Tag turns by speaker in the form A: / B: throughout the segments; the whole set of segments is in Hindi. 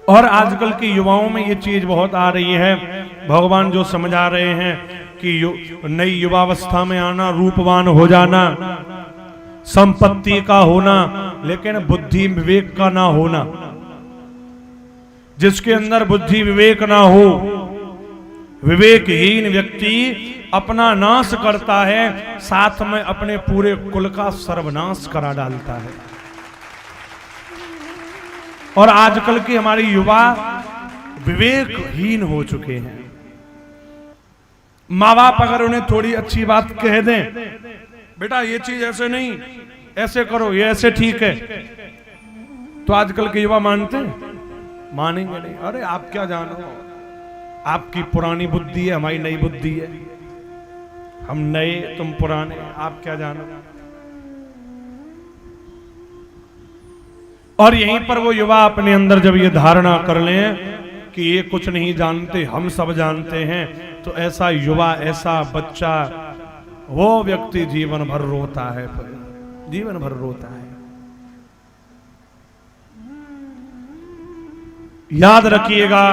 A: और आजकल के युवाओं में ये चीज बहुत आ रही है, भगवान जो समझा रहे हैं कि नई युवावस्था में आना, रूपवान हो जाना, संपत्ति का होना, लेकिन बुद्धि विवेक का ना होना। जिसके अंदर बुद्धि विवेक ना हो, विवेकहीन व्यक्ति अपना नाश करता है, साथ में अपने पूरे कुल का सर्वनाश करा डालता है। और आजकल के हमारे युवा विवेकहीन हो चुके हैं। माँ बाप अगर उन्हें थोड़ी अच्छी बात कह दें, बेटा ये चीज ऐसे नहीं, ऐसे करो, ये ऐसे ठीक है, तो आजकल के युवा मानते हैं? मानेंगे नहीं। अरे आप क्या जानो, आपकी पुरानी बुद्धि है, हमारी नई बुद्धि है, हम नए तुम पुराने, आप क्या जानो। और यहीं पर वो युवा अपने अंदर जब ये धारणा कर लें कि ये कुछ नहीं जानते, हम सब जानते हैं, तो ऐसा युवा, ऐसा बच्चा, वो व्यक्ति जीवन भर रोता है, जीवन भर रोता है। याद रखिएगा,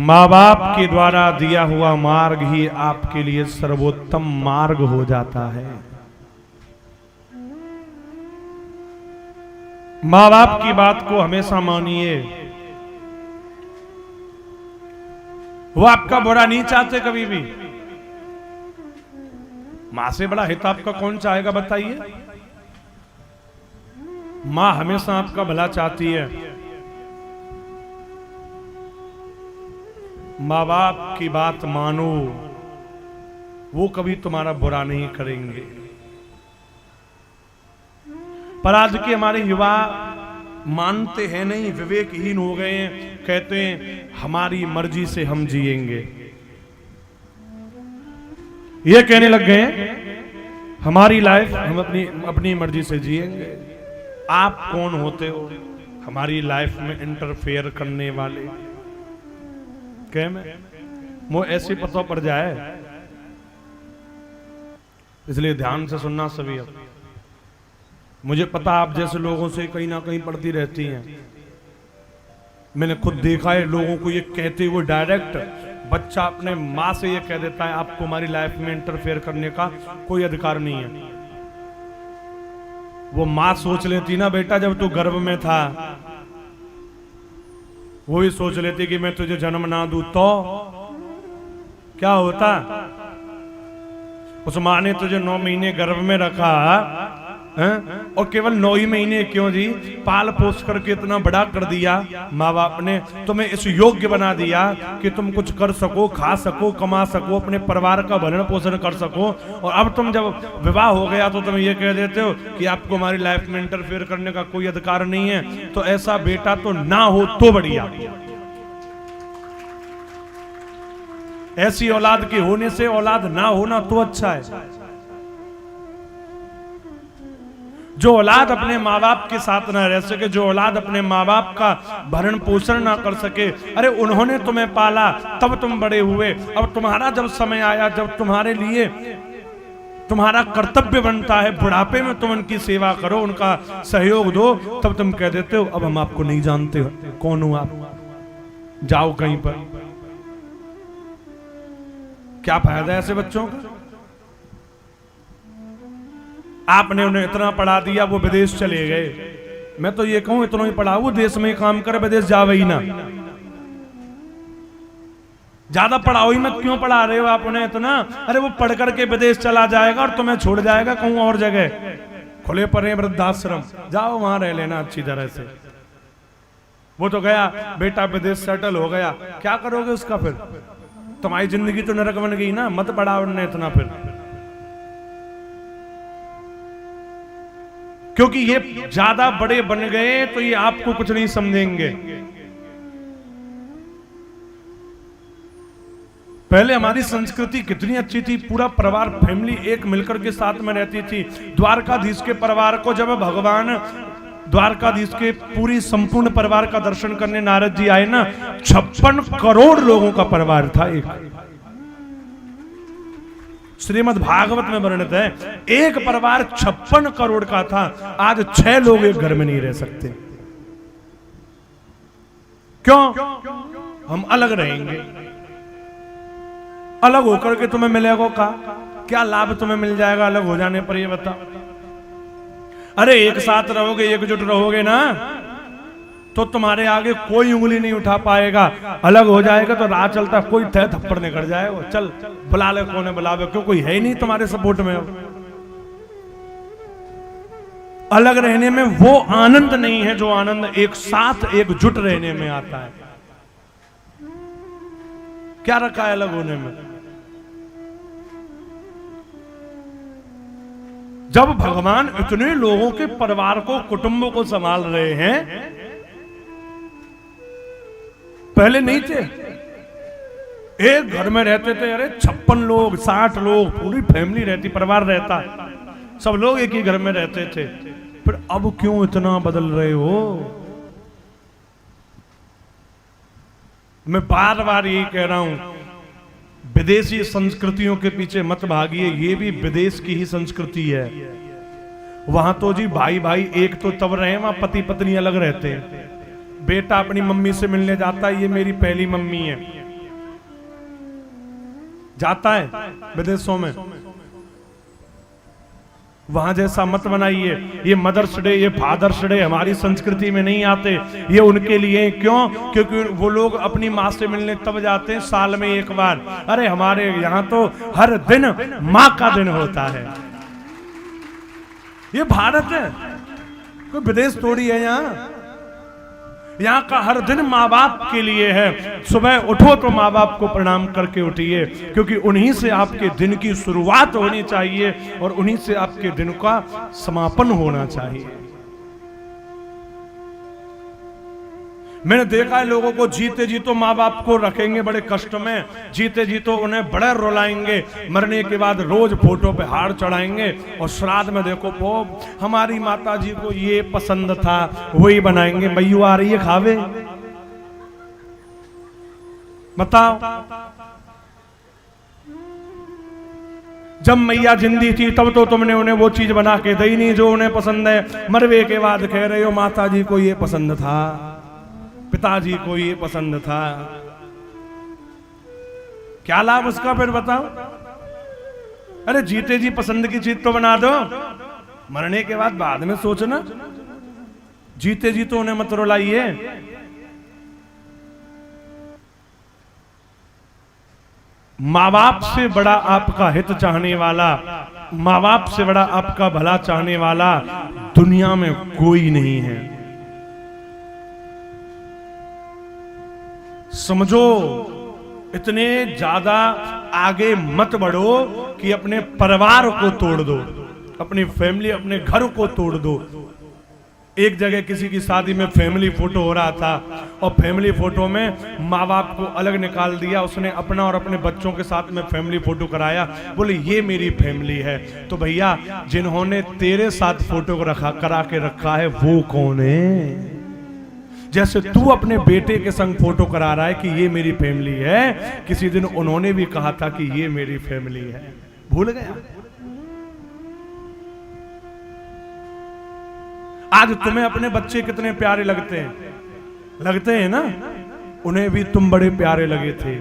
A: माँ बाप के द्वारा दिया हुआ मार्ग ही आपके लिए सर्वोत्तम मार्ग हो जाता है। माँ बाप की बात को हमेशा मानिए, वो आपका बुरा नहीं चाहते कभी भी। मां से बड़ा हित आपका कौन चाहेगा बताइए? मां हमेशा आपका भला चाहती है। माँ बाप की बात मानो, वो कभी तुम्हारा बुरा नहीं करेंगे। पर आज के हमारे युवा मानते हैं नहीं, विवेकहीन हो गए हैं, कहते हैं हमारी मर्जी से हम जिएंगे। ये कहने लग गए हैं हमारी लाइफ हम अपनी मर्जी से जिएंगे। आप कौन होते हो हमारी लाइफ में इंटरफेयर करने वाले? कह में वो ऐसे पता पड़ जाए, इसलिए ध्यान से सुनना सभी। अब मुझे पता आप जैसे लोगों से कहीं ना कहीं पड़ती रहती हैं। मैंने खुद देखा है लोगों को ये कहते हुए डायरेक्ट। बच्चा अपने माँ से ये कह देता है आपको हमारी लाइफ में इंटरफेयर करने का कोई अधिकार नहीं है। वो माँ सोच लेती ना, बेटा जब तू गर्भ में था, वो भी सोच लेती कि मैं तुझे जन्म ना दूं तो क्या होता। उस माँ ने तुझे 9 महीने गर्भ में रखा है? और केवल 9 ही महीने क्यों जी, पाल पोस करके इतना बड़ा कर दिया। माँ बाप ने तुम्हें इस योग्य बना दिया कि तुम कुछ कर सको, खा सको, कमा सको, अपने परिवार का भरण पोषण कर सको। और अब तुम जब विवाह हो गया तो तुम ये कह देते हो कि आपको हमारी लाइफ में इंटरफेयर करने का कोई अधिकार नहीं है। तो ऐसा बेटा तो ना हो तो बढ़िया। ऐसी औलाद के होने से औलाद ना होना तो अच्छा है। जो औलाद अपने माँ बाप के साथ ना रह सके, जो औलाद अपने माँ बाप का भरण पोषण ना कर सके, अरे उन्होंने तुम्हें पाला, तब तुम बड़े हुए। अब तुम्हारा जब समय आया, जब तुम्हारे लिए तुम्हारा कर्तव्य बनता है बुढ़ापे में तुम उनकी सेवा करो, उनका सहयोग दो, तब तुम कह देते हो अब हम आपको नहीं जानते हो, कौन हो आप, जाओ कहीं पर। क्या फायदा है ऐसे बच्चों का? आपने उन्हें इतना पढ़ा दिया, वो विदेश चले गए। मैं तो ये कहूं इतना ही पढ़ा, वो देश में काम करे, विदेश जावे ही ना। ज्यादा पढ़ाओ ही मत, क्यों पढ़ा रहे हो आप उन्हें इतना? अरे वो पढ़ करके विदेश चला जाएगा और तुम्हें छोड़ जाएगा कहूं और जगह। खुले पड़े वृद्धाश्रम, जाओ वहां रह लेना अच्छी तरह से। वो तो गया बेटा विदेश सेटल हो गया, क्या करोगे उसका फिर? तुम्हारी जिंदगी तो नरक बन गई ना। मत पढ़ाओ उन्हें इतना फिर, क्योंकि ये ज्यादा बड़े बन गए तो ये आपको कुछ नहीं समझेंगे। पहले हमारी संस्कृति कितनी अच्छी थी, पूरा परिवार फैमिली एक मिलकर के साथ में रहती थी। द्वारकाधीश के परिवार को जब भगवान द्वारकाधीश के पूरी संपूर्ण परिवार का दर्शन करने नारद जी आए ना, 56 करोड़ लोगों का परिवार था एक। श्रीमद् भागवत में वर्णित है, एक परिवार 56 करोड़ का था। आज 6 लोग एक घर में नहीं रह सकते। क्यों? हम अलग रहेंगे। अलग होकर के तुम्हें मिलेगा क्या लाभ तुम्हें मिल जाएगा अलग हो जाने पर, ये बताओ। अरे एक साथ रहोगे, एकजुट रहोगे ना, तो तुम्हारे आगे कोई उंगली नहीं उठा पाएगा। अलग हो जाएगा तो राह चलता कोई थे थप्पड़ निकल जाएगा, चल बुला ले, कौन है बुलावे, क्यों कोई है ही नहीं तुम्हारे सपोर्ट में। अलग रहने में वो आनंद नहीं है जो आनंद एक साथ एकजुट रहने में आता है। क्या रखा है अलग होने में? जब भगवान इतने लोगों के परिवार को, कुटुंबों को संभाल रहे हैं, पहले नहीं थे। एक घर में रहते थे, अरे 56 लोग, 60 लोग, पूरी फैमिली रहती, परिवार रहता, सब लोग एक ही घर में रहते थे। फिर अब क्यों इतना बदल रहे हो? मैं बार बार यही कह रहा हूं, विदेशी संस्कृतियों के पीछे मत भागिए, ये भी विदेश की ही संस्कृति है। वहां तो जी भाई भाई एक तो तब रहे, वहां पति पत्नी अलग रहते हैं। बेटा अपनी मम्मी से मिलने जाता है, ये मेरी पहली मम्मी है, जाता है विदेशों में। वहां जैसा मत बनाइए। ये मदर्स डे, ये फादर्स डे हमारी संस्कृति में नहीं आते, ये उनके लिए। क्यों? क्योंकि वो लोग अपनी माँ से मिलने तब जाते हैं साल में एक बार। अरे हमारे यहाँ तो हर दिन माँ का दिन होता है। ये भारत है, कोई विदेश थोड़ी है। यहाँ का हर दिन माँ बाप के लिए है। सुबह उठो तो माँ बाप को प्रणाम करके उठिए, क्योंकि उन्हीं से आपके दिन की शुरुआत होनी चाहिए और उन्हीं से आपके दिन का समापन होना चाहिए। मैंने देखा है लोगों को जीते जी तो माँ बाप को रखेंगे बड़े कष्ट में, जीते जी तो उन्हें बड़े रुलाएंगे, मरने के बाद रोज फोटो पे हार चढ़ाएंगे, और श्राद्ध में देखो वो हमारी माता जी को ये पसंद था वही बनाएंगे। मैयू आ रही है खावे, बताओ। जब मैया जिंदी थी तब तो तुमने उन्हें वो चीज बना के दी नहीं जो उन्हें पसंद है। मरवे के बाद कह रहे हो माता जी को ये पसंद था, पिताजी को ये पसंद था। क्या लाभ उसका फिर बताओ? अरे जीते जी पसंद की चीज तो बना दो, मरने के बाद में सोचना। जीते जी तो उन्हें मत रुलाइए। माँ बाप से बड़ा आपका हित चाहने वाला, माँ बाप से बड़ा आपका भला चाहने वाला दुनिया में कोई नहीं है। समझो, इतने ज्यादा आगे मत बढ़ो कि अपने परिवार को तोड़ दो, अपनी फैमिली, अपने घर को तोड़ दो। एक जगह किसी की शादी में फैमिली फोटो हो रहा था और फैमिली फोटो में माँ बाप को अलग निकाल दिया, उसने अपना और अपने बच्चों के साथ में फैमिली फोटो कराया, बोले ये मेरी फैमिली है। तो भैया जिन्होंने तेरे साथ फोटो को करा के रखा है वो कौन है? जैसे तू अपने बेटे के संग फोटो करा रहा है कि ये मेरी फैमिली है, किसी दिन उन्होंने भी कहा था कि ये मेरी फैमिली है। भूल गया? आज तुम्हें अपने बच्चे कितने प्यारे लगते हैं, लगते हैं ना? उन्हें भी तुम बड़े प्यारे लगे थे,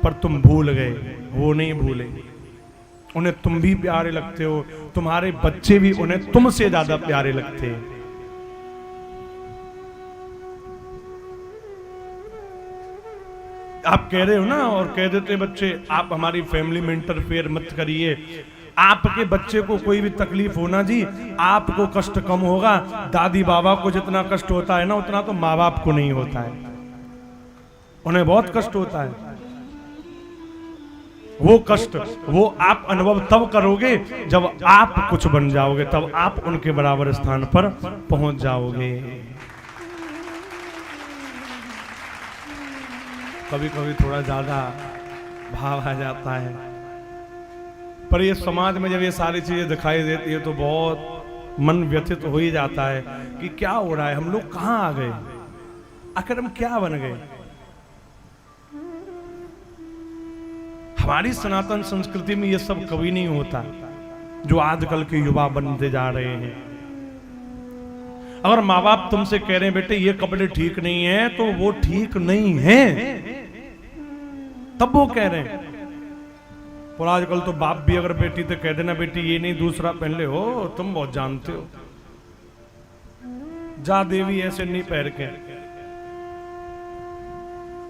A: पर तुम भूल गए, वो नहीं भूले। उन्हें तुम भी प्यारे लगते हो, तुम्हारे बच्चे भी उन्हें तुमसे ज्यादा प्यारे लगते हैं। आप कह रहे हो ना, और कह देते बच्चे आप हमारी फैमिली में इंटरफेयर मत करिए। आपके बच्चे को कोई भी तकलीफ होना जी, आपको कष्ट कम होगा। दादी बाबा को जितना कष्ट होता है ना, उतना तो माँ बाप को नहीं होता है। उन्हें बहुत कष्ट होता है। वो कष्ट वो आप अनुभव तब करोगे जब आप कुछ बन जाओगे, तब आप उनके बराबर स्थान पर पहुंच जाओगे। कभी कभी थोड़ा ज्यादा भाव आ जाता है, पर ये समाज में जब ये सारी चीजें दिखाई देती है तो बहुत मन व्यथित हो ही जाता है कि क्या हो रहा है, हम लोग कहां आ गए, आखिर हम क्या बन गए। हमारी सनातन संस्कृति में ये सब कभी नहीं होता जो आजकल के युवा बनते जा रहे हैं। अगर माँ बाप तुमसे कह रहे हैं बेटे ये कपड़े ठीक नहीं है, तो वो ठीक नहीं है, तब वो कह रहे हैं। और आजकल तो बाप भी अगर बेटी तो कह देना बेटी ये नहीं दूसरा पहन ले, हो तुम बहुत जानते हो, जा देवी ऐसे नहीं पहन के,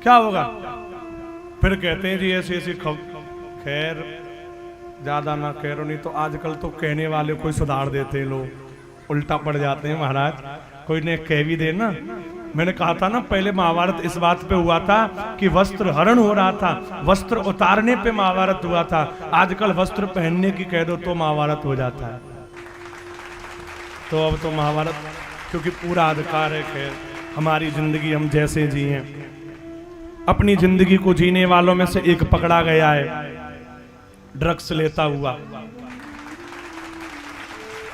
A: क्या होगा? फिर कहते हैं जी ऐसी ऐसी खैर ज्यादा ना कह रहो, नहीं तो आजकल तो कहने वाले कोई सुधार देते हैं, लोग उल्टा पड़ जाते हैं महाराज। कोई ने कह भी दे ना, मैंने कहा था ना पहले महाभारत इस बात पे हुआ था कि वस्त्र हरण हो रहा था, वस्त्र उतारने पे महाभारत हुआ था। आजकल वस्त्र पहनने की कह दो तो महाभारत हो जाता है। तो अब तो महाभारत, क्योंकि पूरा अधिकार है खैर, हमारी जिंदगी हम जैसे जिए। अपनी जिंदगी को जीने वालों में से एक पकड़ा गया है ड्रग्स लेता हुआ।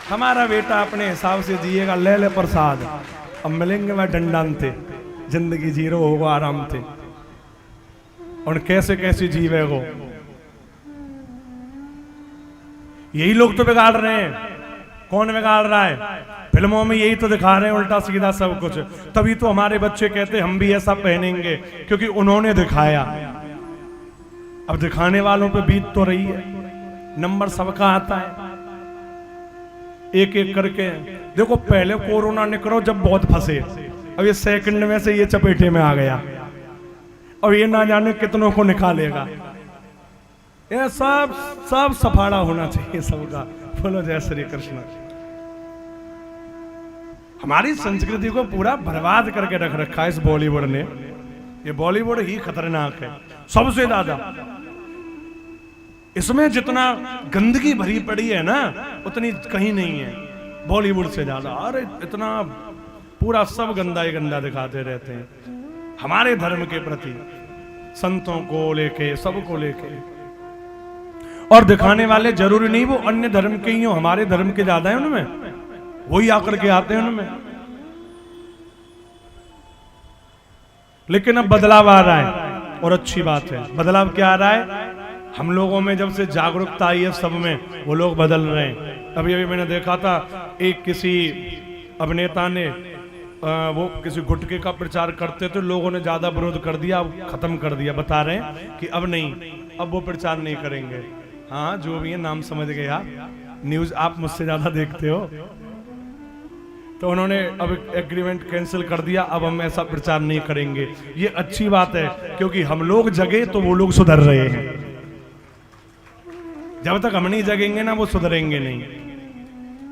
A: हमारा बेटा अपने हिसाब से जिएगा, ले ले प्रसाद, अब मिलेंगे वह डंडन थे, जिंदगी जीरो होगा आराम थे। और कैसे कैसे जीवे वो, यही लोग तो बिगाड़ रहे हैं। कौन बिगाड़ रहा है? फिल्मों में यही तो दिखा रहे हैं उल्टा सीधा सब कुछ। तभी तो हमारे बच्चे कहते हम भी ऐसा पहनेंगे, क्योंकि उन्होंने दिखाया। अब दिखाने वालों पे बीत तो रही है, नंबर सबका आता है एक एक करके। देखो पहले कोरोना निकलो जब बहुत फंसे, अब ये सेकंड में से ये चपेटे में आ गया, और ये ना जाने कितनों को निकालेगा। ये सब सफाड़ा होना चाहिए सबका। बोलो जय श्री कृष्ण। हमारी संस्कृति को पूरा बर्बाद करके रख रखा है इस बॉलीवुड ने। ये बॉलीवुड ही खतरनाक है सबसे ज्यादा। इसमें जितना गंदगी भरी पड़ी है ना, उतनी कहीं नहीं है बॉलीवुड से ज्यादा। अरे इतना पूरा सब गंदा ही गंदा दिखाते रहते हैं हमारे धर्म के प्रति, संतों को लेके, सबको लेके। और दिखाने वाले जरूरी नहीं वो अन्य धर्म के ही हो, हमारे धर्म के ज्यादा है उनमें, वही आकर के आते हैं उनमें। लेकिन अब बदलाव आ रहा है और अच्छी बात है। बदलाव क्या आ रहा है? हम लोगों में जब से जागरूकता आई है सब में, वो लोग बदल रहे हैं। अभी अभी मैंने देखा था एक किसी अभिनेता ने वो किसी गुटखे का प्रचार करते थे, लोगों ने ज्यादा विरोध कर दिया, अब खत्म कर दिया। बता रहे हैं कि अब नहीं, अब वो प्रचार नहीं करेंगे। हाँ जो भी है नाम समझ गए आप, न्यूज आप मुझसे ज्यादा देखते हो। तो उन्होंने अब एग्रीमेंट कैंसिल कर दिया, अब हम ऐसा प्रचार नहीं करेंगे। ये अच्छी बात है, क्योंकि हम लोग जगे तो वो लोग सुधर रहे हैं। जब तक हम नहीं जगेंगे ना वो सुधरेंगे नहीं।